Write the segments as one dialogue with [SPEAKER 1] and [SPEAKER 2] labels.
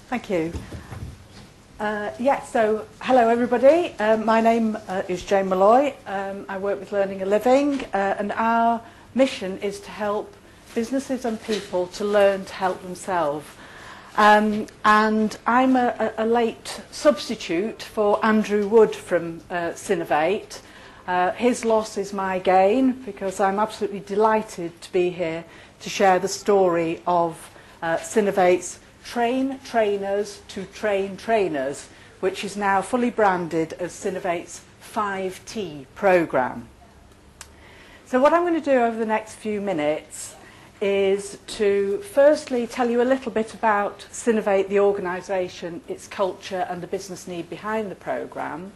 [SPEAKER 1] Thank you. So hello everybody. My name is Jane Molloy. I work with Learning a Living, and our mission is to help businesses and people to learn to help themselves. And I'm a late substitute for Andrew Wood from Synovate. His loss is my gain because I'm absolutely delighted to be here to share the story of Synovate's Train Trainers to Train Trainers, which is now fully branded as Synovate's 5T programme. So what I'm going to do over the next few minutes is to firstly tell you a little bit about Synovate, the organisation, its culture and the business need behind the programme.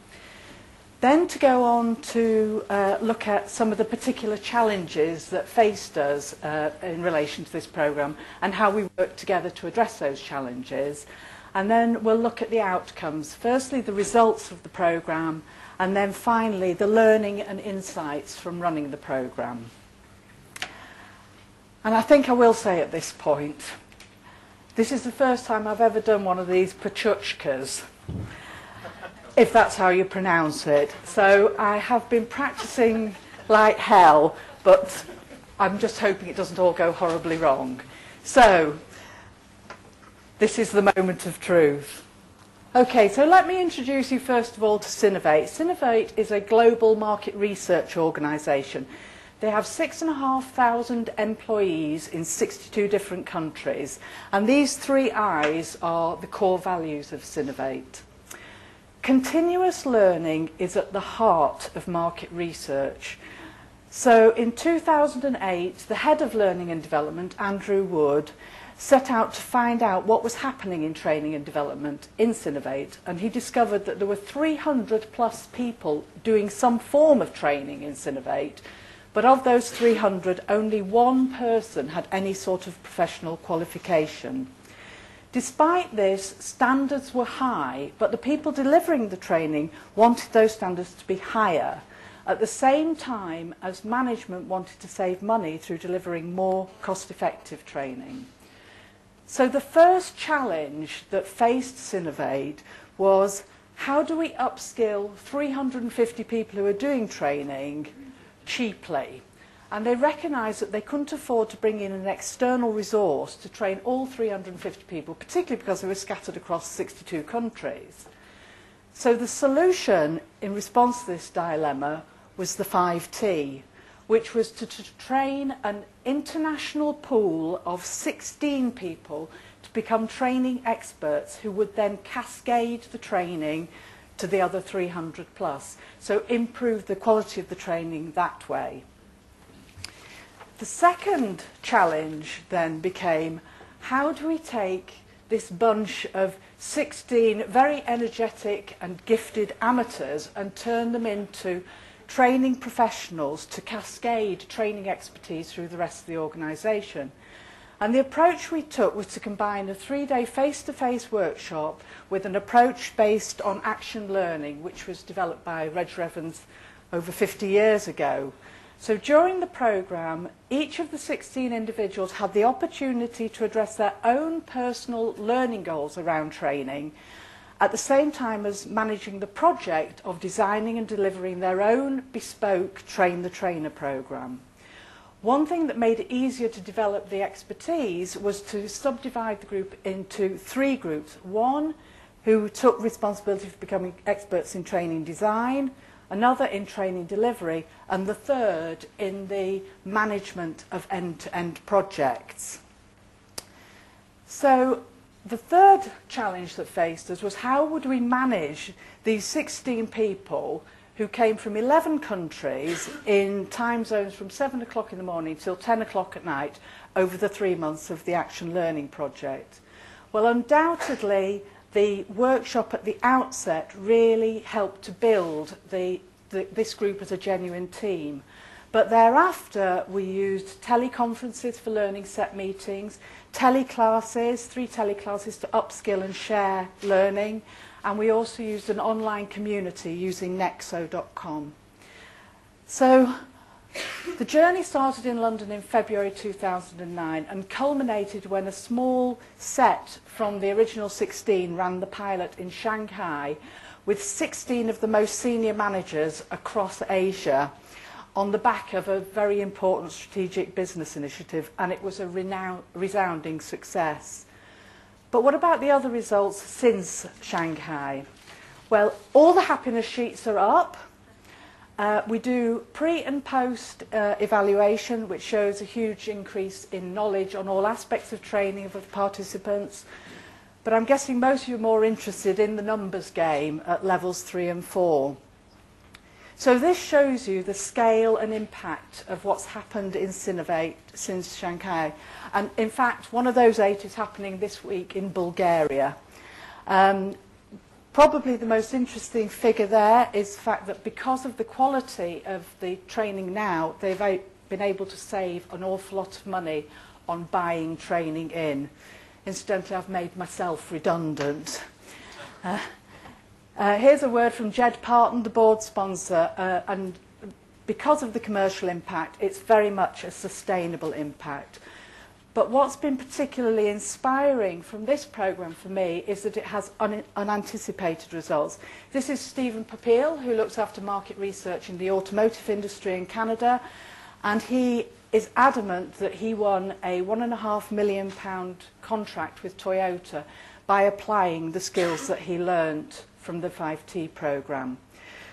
[SPEAKER 1] Then to go on to look at some of the particular challenges that faced us in relation to this programme and how we work together to address those challenges. And then we'll look at the outcomes. Firstly, the results of the programme, and then finally the learning and insights from running the programme. And I think I will say at this point, this is the first time I've ever done one of these pachuchkas, if that's how you pronounce it. So I have been practicing like hell, but I'm just hoping it doesn't all go horribly wrong. So this is the moment of truth. Okay, so let me introduce you first of all to Synovate. Synovate is a global market research organisation. They have 6,500 employees in 62 different countries, and these three I's are the core values of Synovate. Continuous learning is at the heart of market research. So in 2008, the head of learning and development, Andrew Wood, set out to find out what was happening in training and development in Synovate, and he discovered that there were 300 plus people doing some form of training in Synovate, but of those 300, only one person had any sort of professional qualification. Despite this, standards were high, but the people delivering the training wanted those standards to be higher, at the same time as management wanted to save money through delivering more cost-effective training. So the first challenge that faced Synovate was, how do we upskill 350 people who are doing training cheaply? And they recognised that they couldn't afford to bring in an external resource to train all 350 people, particularly because they were scattered across 62 countries. So the solution in response to this dilemma was the 5T, which was to train an international pool of 16 people to become training experts who would then cascade the training to the other 300 plus. So improve the quality of the training that way. The second challenge then became, how do we take this bunch of 16 very energetic and gifted amateurs and turn them into training professionals to cascade training expertise through the rest of the organisation? And the approach we took was to combine a 3-day face-to-face workshop with an approach based on action learning, which was developed by Reg Evans over 50 years ago. So during the programme, each of the 16 individuals had the opportunity to address their own personal learning goals around training, at the same time as managing the project of designing and delivering their own bespoke Train the Trainer programme. One thing that made it easier to develop the expertise was to subdivide the group into 3 groups. One who took responsibility for becoming experts in training design, another in training delivery, and the third in the management of end-to-end projects. So the third challenge that faced us was, how would we manage these 16 people who came from 11 countries in time zones from 7 o'clock in the morning till 10 o'clock at night over the 3 months of the Action Learning project? Well, undoubtedly, the workshop at the outset really helped to build this group as a genuine team. But thereafter, we used teleconferences for learning set meetings, teleclasses, 3 teleclasses to upskill and share learning, and we also used an online community using nexo.com. So The journey started in London in February 2009 and culminated when a small set from the original 16 ran the pilot in Shanghai with 16 of the most senior managers across Asia on the back of a very important strategic business initiative, and it was a resounding success. But what about the other results since Shanghai? Well, all the happiness sheets are up. We do pre and post evaluation, which shows a huge increase in knowledge on all aspects of training of the participants. But I'm guessing most of you are more interested in the numbers game at levels 3 and 4. So this shows you the scale and impact of what's happened in Synovate since Shanghai. And in fact, one of those 8 is happening this week in Bulgaria. Probably the most interesting figure there is the fact that because of the quality of the training now, they've been able to save an awful lot of money on buying training in. Incidentally, I've made myself redundant. Here's a word from Jed Parton, the board sponsor, and because of the commercial impact, it's very much a sustainable impact. But what's been particularly inspiring from this programme for me is that it has unanticipated results. This is Stephen Papil, who looks after market research in the automotive industry in Canada, and he is adamant that he won a £1.5 million contract with Toyota by applying the skills that he learnt from the 5T programme.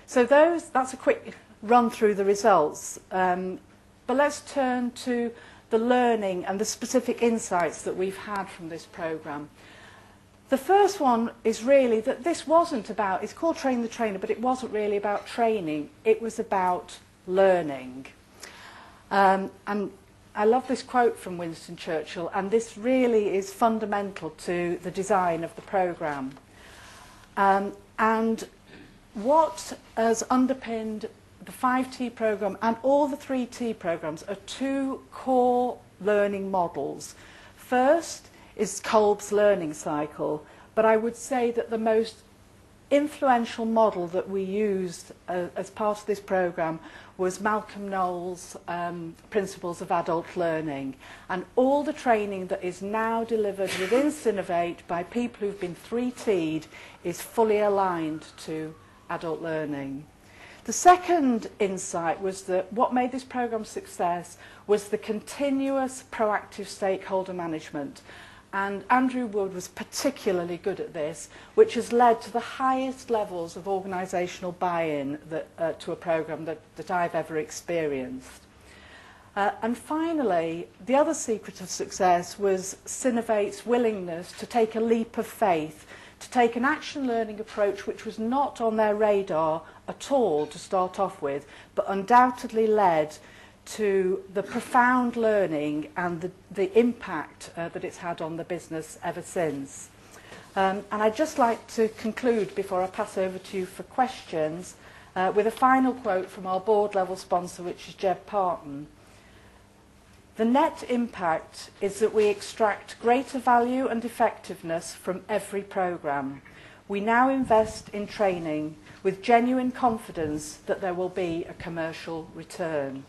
[SPEAKER 1] So that's a quick run through the results. But let's turn to the learning and the specific insights that we've had from this programme. The first one is really that this wasn't about, it's called Train the Trainer, but it wasn't really about training, it was about learning. And I love this quote from Winston Churchill, and this really is fundamental to the design of the programme. And what has underpinned the 5T programme and all the 3T programmes are 2 core learning models. First is Kolb's learning cycle, but I would say that the most influential model that we used as part of this programme was Malcolm Knowles' Principles of Adult Learning. And all the training that is now delivered within Synovate by people who've been 3T'd is fully aligned to adult learning. The second insight was that what made this programme a success was the continuous proactive stakeholder management. And Andrew Wood was particularly good at this, which has led to the highest levels of organisational buy-in to a programme that I've ever experienced. And finally, the other secret of success was Synovate's willingness to take a leap of faith, to take an action learning approach which was not on their radar at all to start off with, but undoubtedly led to the profound learning and the impact that it's had on the business ever since. And I'd just like to conclude before I pass over to you for questions with a final quote from our board level sponsor, which is Jed Parton. The net impact is that we extract greater value and effectiveness from every programme. We now invest in training with genuine confidence that there will be a commercial return.